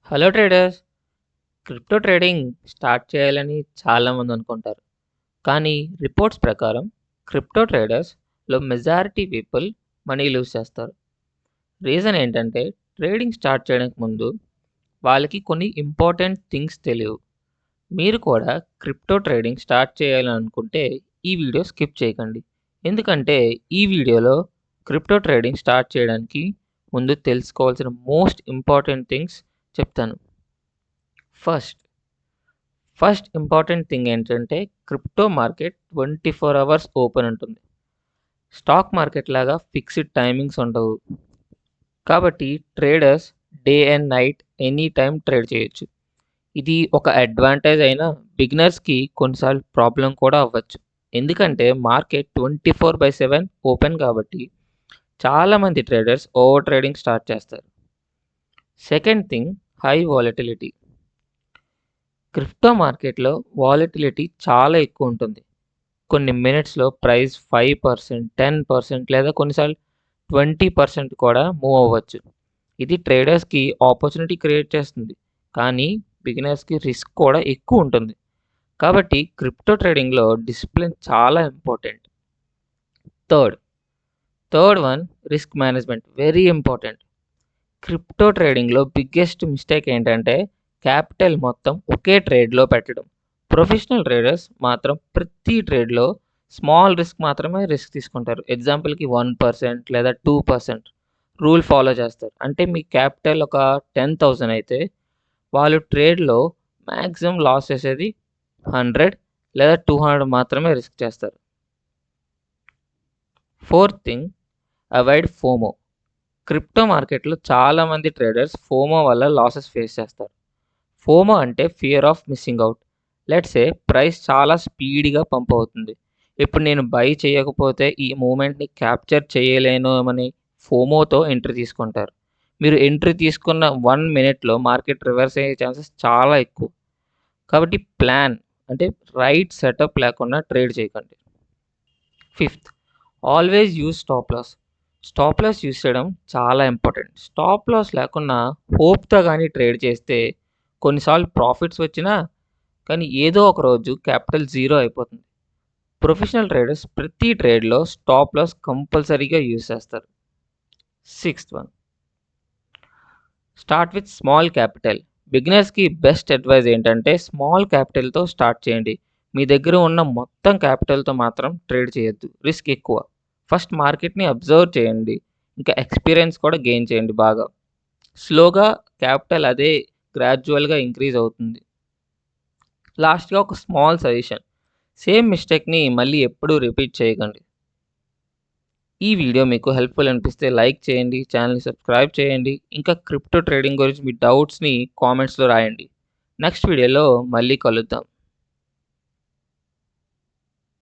Hello traders. Crypto trading start చేయాలని చాలామంది అనుకుంటారు. కానీ రిపోర్ట్స్ ప్రకారం క్రిప్టో ట్రేడర్స్లో మెజారిటీ పీపుల్ మనీ లూజ్ చేస్తారు. రీజన్ ఏంటంటే ట్రేడింగ్ స్టార్ట్ చేయడానికి ముందు వాళ్ళకి కొన్ని ఇంపార్టెంట్ థింగ్స్ తెలియవు. మీరు కూడా క్రిప్టో ట్రేడింగ్ స్టార్ట్ చేయాలనుకుంటే ఈ వీడియో స్కిప్ చేయకండి. ఎందుకంటే ఈ వీడియోలో క్రిప్టో ట్రేడింగ్ స్టార్ట్ చేయడానికి ముందు తెలుసుకోవాల్సిన మోస్ట్ ఇంపార్టెంట్ థింగ్స్ చెప్తాను. ఫస్ట్ ఇంపార్టెంట్ థింగ్ ఏంటంటే క్రిప్టో మార్కెట్ 24 అవర్స్ ఓపెన్ ఉంటుంది. స్టాక్ మార్కెట్ లాగా ఫిక్స్డ్ టైమింగ్స్ ఉండవు. కాబట్టి traders day and night any time trade చేయొచ్చు. ఇది ఒక అడ్వాంటేజ్ అయినా బిగినర్స్కి కొన్నిసార్లు ప్రాబ్లం కూడా అవ్వచ్చు. ఎందుకంటే మార్కెట్ 24/7 ఓపెన్ కాబట్టి చాలామంది ట్రేడర్స్ ఓవర్ ట్రేడింగ్ స్టార్ట్ చేస్తారు. Second thing, high volatility. Crypto మార్కెట్లో వాలటిలిటీ చాలా ఎక్కువ ఉంటుంది. కొన్ని మినిట్స్లో ప్రైస్ 5%, 10% లేదా కొన్నిసార్లు 20% కూడా మూవ్ అవ్వచ్చు. ఇది ట్రేడర్స్కి ఆపర్చునిటీ క్రియేట్ చేస్తుంది, కానీ బిగినర్స్కి రిస్క్ కూడా ఎక్కువ ఉంటుంది. కాబట్టి క్రిప్టో ట్రేడింగ్లో డిసిప్లిన్ చాలా important. Third one, risk management very important. Crypto ట్రేడింగ్లో బిగ్గెస్ట్ మిస్టేక్ ఏంటంటే క్యాపిటల్ మొత్తం ఒకే ట్రేడ్లో పెట్టడం. ప్రొఫెషనల్ ట్రేడర్స్ మాత్రం ప్రతి ట్రేడ్లో స్మాల్ రిస్క్ మాత్రమే రిస్క్ తీసుకుంటారు. ఎగ్జాంపుల్కి 1% లేదా 2% రూల్ ఫాలో చేస్తారు. అంటే మీ క్యాపిటల్ ఒక 10,000 అయితే వాళ్ళు ట్రేడ్లో మ్యాక్సిమం లాస్ చేసేది 100 లేదా 200 మాత్రమే రిస్క్ చేస్తారు. Fourth thing, avoid FOMO. Crypto మార్కెట్లో చాలామంది ట్రేడర్స్ ఫోమో వల్ల లాసెస్ ఫేస్ చేస్తారు. ఫోమో అంటే fear of missing out. Let's say price చాలా స్పీడ్గా పంప్ అవుతుంది. ఇప్పుడు నేను బై చేయకపోతే ఈ మూమెంట్ని క్యాప్చర్ చేయలేను అని ఫోమోతో ఎంట్రీ తీసుకుంటారు. మీరు ఎంట్రీ తీసుకున్న 1 మినిట్లో మార్కెట్ రివర్స్ అయ్యే ఛాన్సెస్ చాలా ఎక్కువ. కాబట్టి ప్లాన్ అంటే రైట్ సెటప్ లేకుండా ట్రేడ్ చేయకండి. Fifth, always use stop loss. Stop loss use చేయడం చాలా ఇంపార్టెంట్. స్టాప్ లాస్ లేకుండా హోప్తో కానీ ట్రేడ్ చేస్తే కొన్నిసార్లు ప్రాఫిట్స్ వచ్చినా కానీ ఏదో ఒక రోజు క్యాపిటల్ జీరో అయిపోతుంది. ప్రొఫెషనల్ ట్రేడర్స్ ప్రతి ట్రేడ్లో స్టాప్ లాస్ కంపల్సరీగా యూజ్ చేస్తారు. Sixth one, start with small capital. బిగినర్స్కి బెస్ట్ అడ్వైజ్ ఏంటంటే స్మాల్ క్యాపిటల్తో స్టార్ట్ చేయండి. మీ దగ్గర ఉన్న మొత్తం క్యాపిటల్తో మాత్రం ట్రేడ్ చేయొద్దు, రిస్క్ ఎక్కువ. ఫస్ట్ మార్కెట్ని అబ్జర్వ్ చేయండి, ఇంకా ఎక్స్పీరియన్స్ కూడా గెయిన్ చేయండి బాగా. స్లోగా క్యాపిటల్ అదే గ్రాడ్యువల్గా ఇంక్రీజ్ అవుతుంది. లాస్ట్గా ఒక స్మాల్ సజెషన్, సేమ్ మిస్టేక్ని మళ్ళీ ఎప్పుడూ రిపీట్ చేయకండి. ఈ వీడియో మీకు హెల్ప్ఫుల్ అనిపిస్తే లైక్ చేయండి, ఛానల్ని సబ్స్క్రైబ్ చేయండి. ఇంకా క్రిప్టో ట్రేడింగ్ గురించి మీ డౌట్స్ని కామెంట్స్లో రాయండి. నెక్స్ట్ వీడియోలో మళ్ళీ కలుద్దాం.